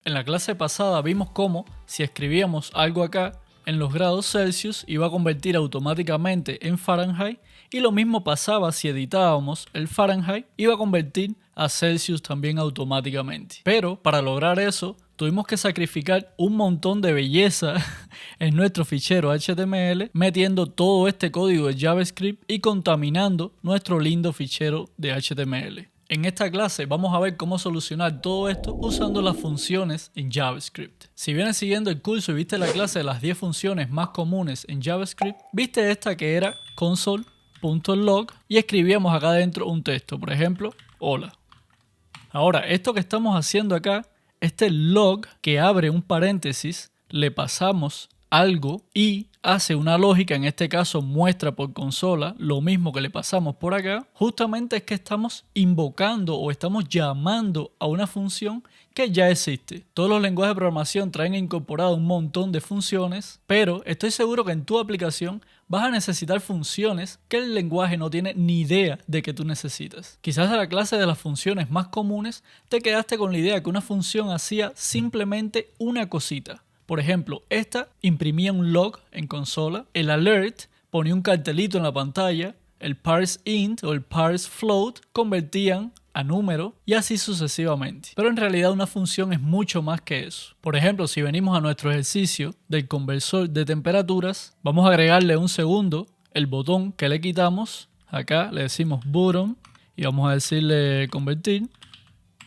En la clase pasada vimos cómo, si escribíamos algo acá en los grados Celsius, iba a convertir automáticamente en Fahrenheit, y lo mismo pasaba si editábamos el Fahrenheit, iba a convertir a Celsius también automáticamente. Pero para lograr eso, tuvimos que sacrificar un montón de belleza en nuestro fichero HTML, metiendo todo este código de JavaScript y contaminando nuestro lindo fichero de HTML. En esta clase vamos a ver cómo solucionar todo esto usando las funciones en JavaScript. Si vienes siguiendo el curso y viste la clase de las 10 funciones más comunes en JavaScript, viste esta que era console.log y escribíamos acá adentro un texto, por ejemplo, hola. Ahora, esto que estamos haciendo acá, este log que abre un paréntesis, le pasamos algo y hace una lógica, en este caso muestra por consola lo mismo que le pasamos por acá, justamente es que estamos invocando o estamos llamando a una función que ya existe. Todos los lenguajes de programación traen incorporado un montón de funciones, pero estoy seguro que en tu aplicación vas a necesitar funciones que el lenguaje no tiene ni idea de que tú necesitas. Quizás en la clase de las funciones más comunes te quedaste con la idea que una función hacía simplemente una cosita. Por ejemplo, esta imprimía un log en consola, el alert ponía un cartelito en la pantalla, el parseInt o el parseFloat convertían a número y así sucesivamente. Pero en realidad una función es mucho más que eso. Por ejemplo, si venimos a nuestro ejercicio del conversor de temperaturas, vamos a agregarle un segundo el botón que le quitamos. Acá le decimos button y vamos a decirle convertir.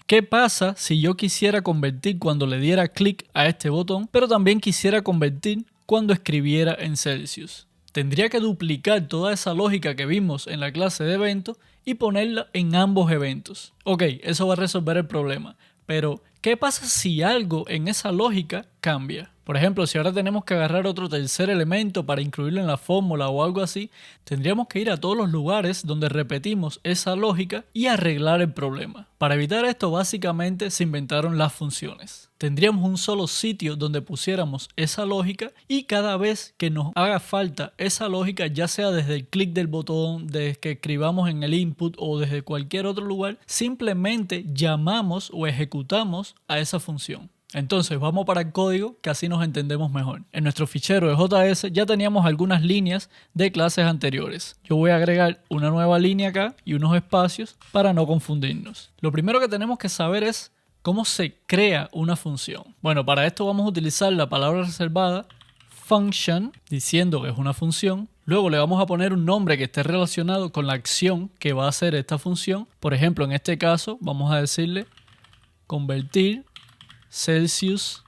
¿Qué pasa si yo quisiera convertir cuando le diera clic a este botón, pero también quisiera convertir cuando escribiera en Celsius? Tendría que duplicar toda esa lógica que vimos en la clase de eventos y ponerla en ambos eventos. Ok, eso va a resolver el problema, pero ¿qué pasa si algo en esa lógica cambia? Por ejemplo, si ahora tenemos que agarrar otro tercer elemento para incluirlo en la fórmula o algo así, tendríamos que ir a todos los lugares donde repetimos esa lógica y arreglar el problema. Para evitar esto, básicamente se inventaron las funciones. Tendríamos un solo sitio donde pusiéramos esa lógica y cada vez que nos haga falta esa lógica, ya sea desde el clic del botón, desde que escribamos en el input o desde cualquier otro lugar, simplemente llamamos o ejecutamos a esa función. Entonces vamos para el código, que así nos entendemos mejor. En nuestro fichero de JS ya teníamos algunas líneas de clases anteriores. Yo voy a agregar una nueva línea acá y unos espacios para no confundirnos. Lo primero que tenemos que saber es cómo se crea una función. Bueno, para esto vamos a utilizar la palabra reservada function, diciendo que es una función. Luego le vamos a poner un nombre que esté relacionado con la acción que va a hacer esta función. Por ejemplo, en este caso vamos a decirle convertir Celsius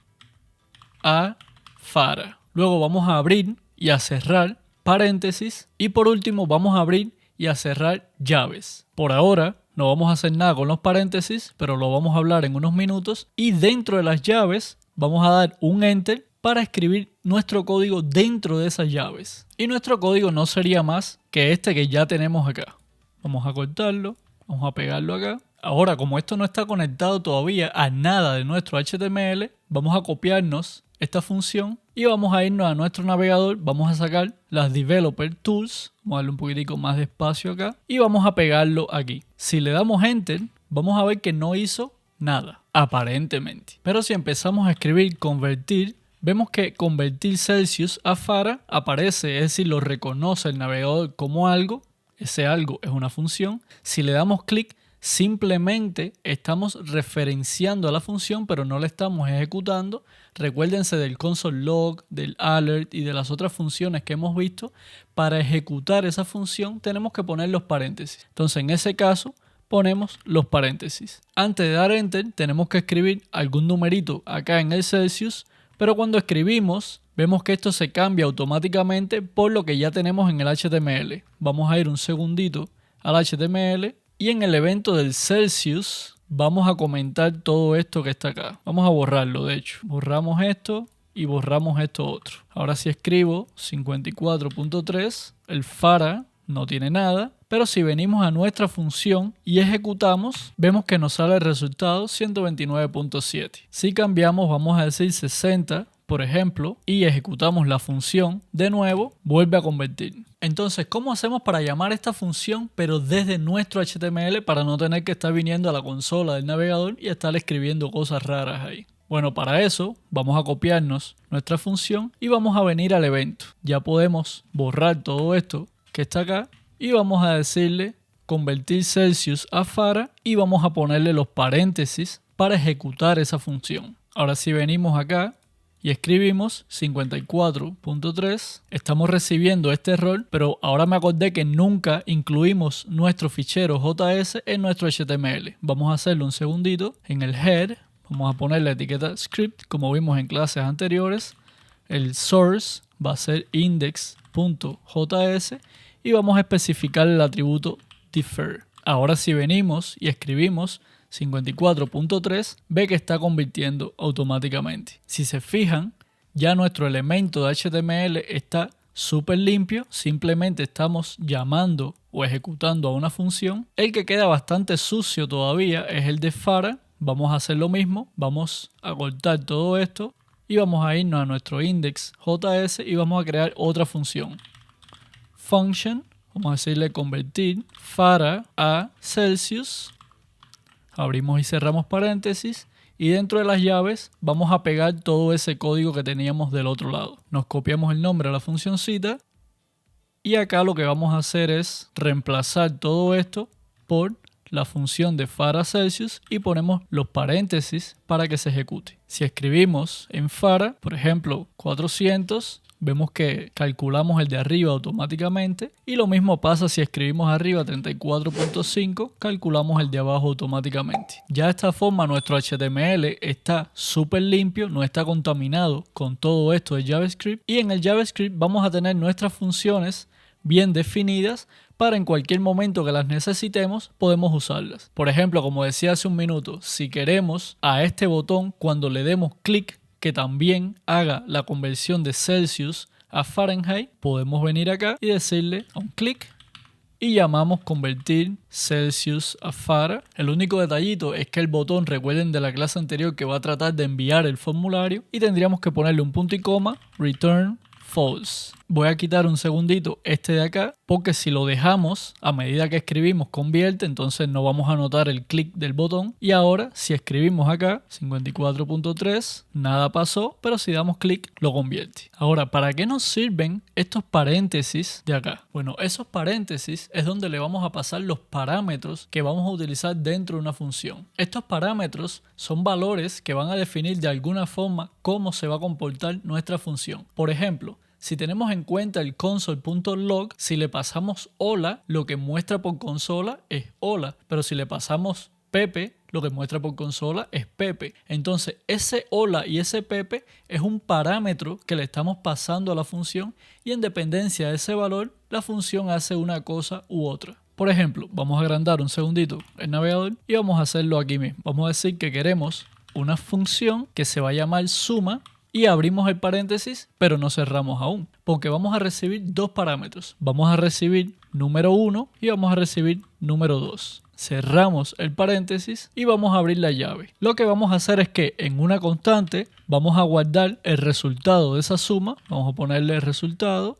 a Fahrenheit. Luego vamos a abrir y a cerrar paréntesis y por último vamos a abrir y a cerrar llaves. Por ahora no vamos a hacer nada con los paréntesis, pero lo vamos a hablar en unos minutos, y dentro de las llaves vamos a dar un enter para escribir nuestro código dentro de esas llaves. Y nuestro código no sería más que este que ya tenemos acá. Vamos a cortarlo, vamos a pegarlo acá. Ahora, como esto no está conectado todavía a nada de nuestro HTML, vamos a copiarnos esta función y vamos a irnos a nuestro navegador, vamos a sacar las Developer Tools, vamos a darle un poquitico más de espacio acá y vamos a pegarlo aquí. Si le damos Enter, vamos a ver que no hizo nada, aparentemente. Pero si empezamos a escribir convertir, vemos que convertir Celsius a Fahrenheit aparece, es decir, lo reconoce el navegador como algo. Ese algo es una función. Si le damos clic, simplemente estamos referenciando a la función, pero no la estamos ejecutando. Recuérdense del console log, del alert y de las otras funciones que hemos visto. Para ejecutar esa función tenemos que poner los paréntesis. Entonces, en ese caso, ponemos los paréntesis. Antes de dar enter, tenemos que escribir algún numerito acá en el Celsius, pero cuando escribimos, vemos que esto se cambia automáticamente por lo que ya tenemos en el HTML. Vamos a ir un segundito al HTML. Y en el evento del Celsius vamos a comentar todo esto que está acá. Vamos a borrarlo, de hecho. Borramos esto y borramos esto otro. Ahora si escribo 54.3, el Fahrenheit no tiene nada. Pero si venimos a nuestra función y ejecutamos, vemos que nos sale el resultado 129.7. Si cambiamos, vamos a decir 60, por ejemplo, y ejecutamos la función, de nuevo, vuelve a convertir. Entonces, ¿cómo hacemos para llamar esta función, pero desde nuestro HTML, para no tener que estar viniendo a la consola del navegador y estar escribiendo cosas raras ahí? Bueno, para eso vamos a copiarnos nuestra función y vamos a venir al evento. Ya podemos borrar todo esto que está acá y vamos a decirle convertir Celsius a Fahrenheit y vamos a ponerle los paréntesis para ejecutar esa función. Ahora si venimos acá y escribimos 54.3, estamos recibiendo este error, pero ahora me acordé que nunca incluimos nuestro fichero JS en nuestro HTML. Vamos a hacerlo un segundito. En el head vamos a poner la etiqueta script, como vimos en clases anteriores. El source va a ser index.js y vamos a especificar el atributo defer. Ahora si venimos y escribimos 54.3, ve que está convirtiendo automáticamente. Si se fijan, ya nuestro elemento de HTML está súper limpio, simplemente estamos llamando o ejecutando a una función. El que queda bastante sucio todavía es el de Fahrenheit. Vamos a hacer lo mismo, vamos a cortar todo esto y vamos a irnos a nuestro index.js y vamos a crear otra función. Function, vamos a decirle convertir Fahrenheit a Celsius. Abrimos y cerramos paréntesis y dentro de las llaves vamos a pegar todo ese código que teníamos del otro lado. Nos copiamos el nombre a la funcioncita y acá lo que vamos a hacer es reemplazar todo esto por la función de Fahrenheit Celsius y ponemos los paréntesis para que se ejecute. Si escribimos en Fahrenheit, por ejemplo, 400, vemos que calculamos el de arriba automáticamente y lo mismo pasa si escribimos arriba 34.5, calculamos el de abajo automáticamente. Ya de esta forma nuestro HTML está súper limpio, no está contaminado con todo esto de JavaScript y en el JavaScript vamos a tener nuestras funciones bien definidas para en cualquier momento que las necesitemos podemos usarlas. Por ejemplo, como decía hace un minuto, si queremos a este botón cuando le demos clic que también haga la conversión de Celsius a Fahrenheit, podemos venir acá y decirle un clic y llamamos convertir Celsius a Fahrenheit. El único detallito es que el botón, recuerden de la clase anterior que va a tratar de enviar el formulario y tendríamos que ponerle un punto y coma, return false. Voy a quitar un segundito este de acá porque si lo dejamos a medida que escribimos convierte, entonces no vamos a notar el clic del botón. Y ahora si escribimos acá 54.3 nada pasó, pero si damos clic lo convierte. Ahora, ¿para qué nos sirven estos paréntesis de acá? Bueno, esos paréntesis es donde le vamos a pasar los parámetros que vamos a utilizar dentro de una función. Estos parámetros son valores que van a definir de alguna forma cómo se va a comportar nuestra función. Por ejemplo, si tenemos en cuenta el console.log, si le pasamos hola, lo que muestra por consola es hola. Pero si le pasamos Pepe, lo que muestra por consola es Pepe. Entonces, ese hola y ese Pepe es un parámetro que le estamos pasando a la función y en dependencia de ese valor, la función hace una cosa u otra. Por ejemplo, vamos a agrandar un segundito el navegador y vamos a hacerlo aquí mismo. Vamos a decir que queremos una función que se va a llamar suma y abrimos el paréntesis, pero no cerramos aún, porque vamos a recibir dos parámetros. Vamos a recibir número 1 y vamos a recibir número 2. Cerramos el paréntesis y vamos a abrir la llave. Lo que vamos a hacer es que en una constante vamos a guardar el resultado de esa suma. Vamos a ponerle el resultado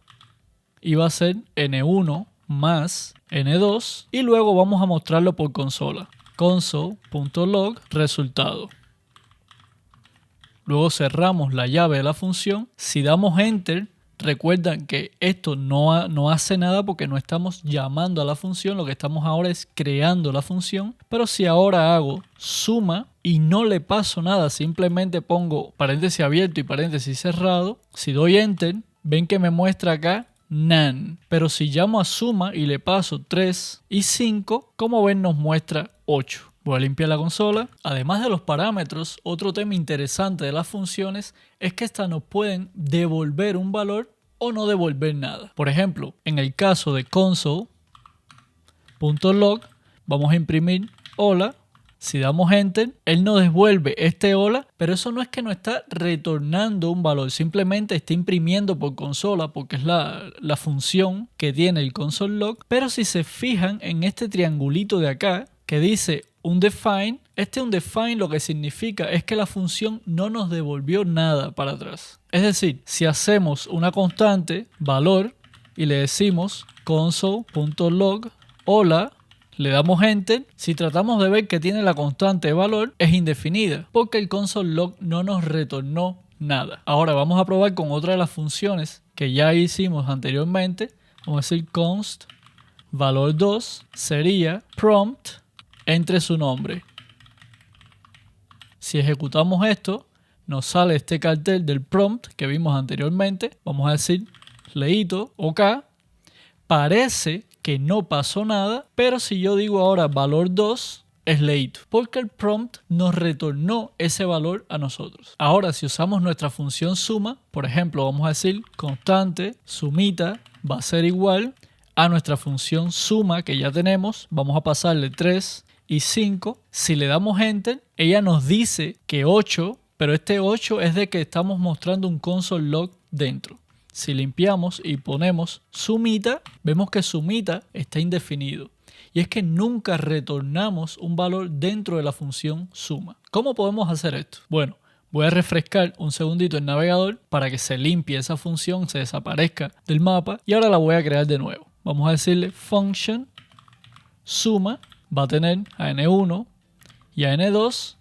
y va a ser n1 más n2 y luego vamos a mostrarlo por consola. Console.log resultado. Luego cerramos la llave de la función. Si damos enter, recuerdan que esto no hace nada porque no estamos llamando a la función. Lo que estamos ahora es creando la función. Pero si ahora hago suma y no le paso nada, simplemente pongo paréntesis abierto y paréntesis cerrado. Si doy enter, ven que me muestra acá none. Pero si llamo a suma y le paso 3 y 5, como ven nos muestra 8. Voy a limpiar la consola. Además de los parámetros, otro tema interesante de las funciones es que estas nos pueden devolver un valor o no devolver nada. Por ejemplo, en el caso de console.log vamos a imprimir hola. Si damos enter, él nos devuelve este hola, pero eso no es que nos está retornando un valor, simplemente está imprimiendo por consola porque es la función que tiene el console.log. Pero si se fijan en este triangulito de acá que dice undefined, este undefined lo que significa es que la función no nos devolvió nada para atrás. Es decir, si hacemos una constante valor y le decimos console.log hola, le damos Enter. Si tratamos de ver que tiene la constante de valor, es indefinida, porque el console log no nos retornó nada. Ahora vamos a probar con otra de las funciones que ya hicimos anteriormente. Vamos a decir const valor 2 sería prompt entre su nombre. Si ejecutamos esto, nos sale este cartel del prompt que vimos anteriormente. Vamos a decir leíto OK. Parece que no pasó nada, pero si yo digo ahora valor 2, es leíto, porque el prompt nos retornó ese valor a nosotros. Ahora, si usamos nuestra función suma, por ejemplo, vamos a decir constante sumita va a ser igual a nuestra función suma que ya tenemos. Vamos a pasarle 3 y 5. Si le damos Enter, ella nos dice que 8, pero este 8 es de que estamos mostrando un console log dentro. Si limpiamos y ponemos sumita, vemos que sumita está indefinido. Y es que nunca retornamos un valor dentro de la función suma. ¿Cómo podemos hacer esto? Bueno, voy a refrescar un segundito el navegador para que se limpie esa función, se desaparezca del mapa. Y ahora la voy a crear de nuevo. Vamos a decirle function suma. Va a tener a N1 y a N2.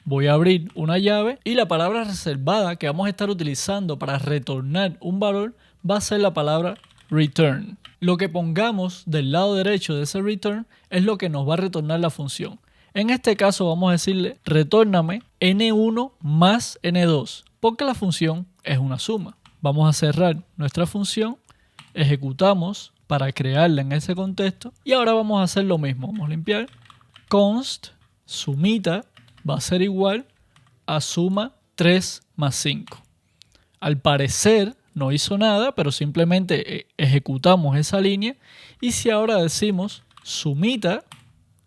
Voy a abrir una llave y la palabra reservada que vamos a estar utilizando para retornar un valor va a ser la palabra return. Lo que pongamos del lado derecho de ese return es lo que nos va a retornar la función. En este caso vamos a decirle retórname N1 más N2 porque la función es una suma. Vamos a cerrar nuestra función, ejecutamos para crearla en ese contexto y ahora vamos a hacer lo mismo. Vamos a limpiar const sumita va a ser igual a suma 3 más 5. Al parecer no hizo nada, pero simplemente ejecutamos esa línea. Y si ahora decimos sumita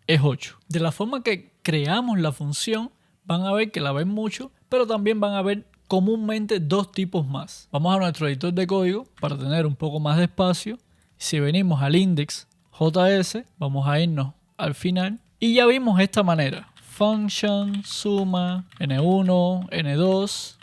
es 8. De la forma que creamos la función, van a ver que la ven mucho, pero también van a ver comúnmente dos tipos más. Vamos a nuestro editor de código para tener un poco más de espacio. Si venimos al index.js, vamos a irnos al final y ya vimos esta manera. Function, suma, N1, N2,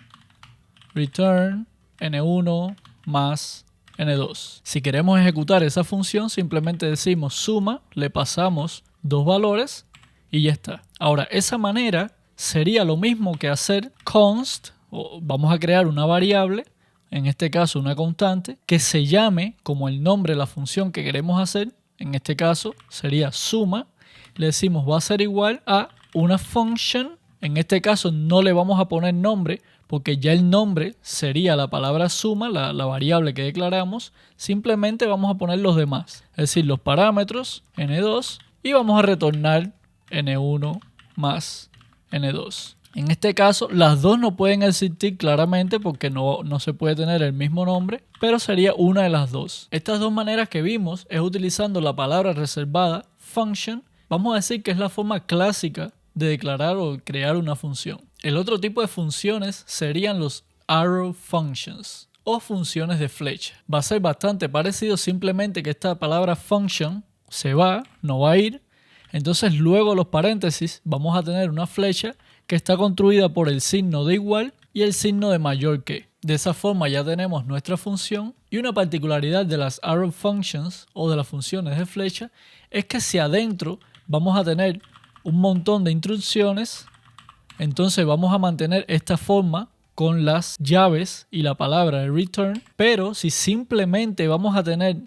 return, N1 más N2. Si queremos ejecutar esa función, simplemente decimos suma, le pasamos dos valores y ya está. Ahora, esa manera sería lo mismo que hacer const, o vamos a crear una variable, en este caso una constante, que se llame como el nombre de la función que queremos hacer. En este caso sería suma. Le decimos va a ser igual a una function. En este caso no le vamos a poner nombre porque ya el nombre sería la palabra suma, la variable que declaramos. Simplemente vamos a poner los demás, es decir, los parámetros N2 y vamos a retornar N1 más N2. En este caso las dos no pueden existir claramente porque no se puede tener el mismo nombre, pero sería una de las dos. Estas dos maneras que vimos es utilizando la palabra reservada function. Vamos a decir que es la forma clásica de declarar o crear una función. El otro tipo de funciones serían los arrow functions o funciones de flecha. Va a ser bastante parecido, simplemente que esta palabra function se va, no va a ir. Entonces luego los paréntesis vamos a tener una flecha que está construida por el signo de igual y el signo de mayor que. De esa forma ya tenemos nuestra función. Y una particularidad de las arrow functions o de las funciones de flecha es que si adentro vamos a tener un montón de instrucciones, entonces vamos a mantener esta forma con las llaves y la palabra de return, pero si simplemente vamos a tener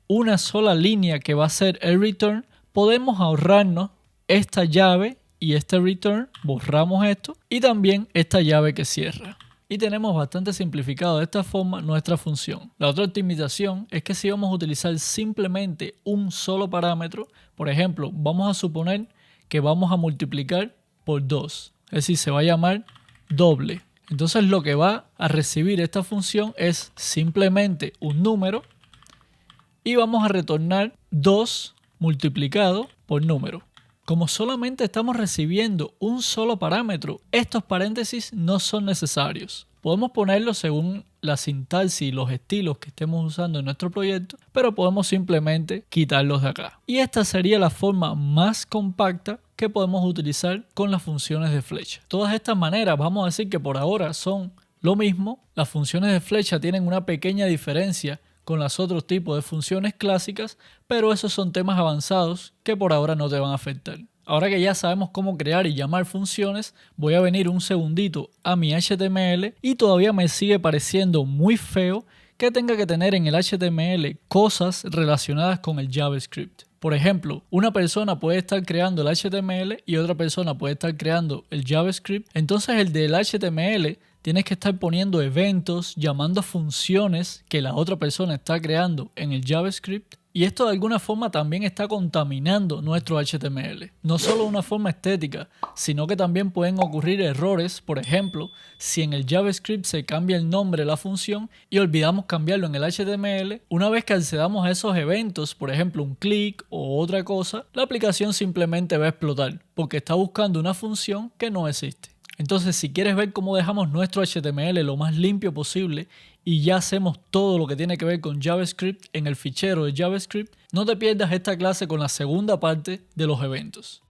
una sola línea que va a ser el return, podemos ahorrarnos esta llave y este return, borramos esto y también esta llave que cierra. Y tenemos bastante simplificado de esta forma nuestra función. La otra optimización es que si vamos a utilizar simplemente un solo parámetro, por ejemplo, vamos a suponer que vamos a multiplicar por 2, es decir, se va a llamar doble. Entonces lo que va a recibir esta función es simplemente un número y vamos a retornar 2 multiplicado por número. Como solamente estamos recibiendo un solo parámetro, estos paréntesis no son necesarios. Podemos ponerlos según la sintaxis y los estilos que estemos usando en nuestro proyecto, pero podemos simplemente quitarlos de acá. Y esta sería la forma más compacta que podemos utilizar con las funciones de flecha. Todas estas maneras vamos a decir que por ahora son lo mismo. Las funciones de flecha tienen una pequeña diferencia con los otros tipos de funciones clásicas, pero esos son temas avanzados que por ahora no te van a afectar. Ahora que ya sabemos cómo crear y llamar funciones, voy a venir un segundito a mi HTML y todavía me sigue pareciendo muy feo que tenga que tener en el HTML cosas relacionadas con el JavaScript. Por ejemplo, una persona puede estar creando el HTML y otra persona puede estar creando el JavaScript. Entonces el del HTML tienes que estar poniendo eventos, llamando funciones que la otra persona está creando en el JavaScript. Y esto de alguna forma también está contaminando nuestro HTML. No solo de una forma estética, sino que también pueden ocurrir errores. Por ejemplo, si en el JavaScript se cambia el nombre de la función y olvidamos cambiarlo en el HTML, una vez que accedamos a esos eventos, por ejemplo un clic o otra cosa, la aplicación simplemente va a explotar porque está buscando una función que no existe. Entonces, si quieres ver cómo dejamos nuestro HTML lo más limpio posible y ya hacemos todo lo que tiene que ver con JavaScript en el fichero de JavaScript, no te pierdas esta clase con la segunda parte de los eventos.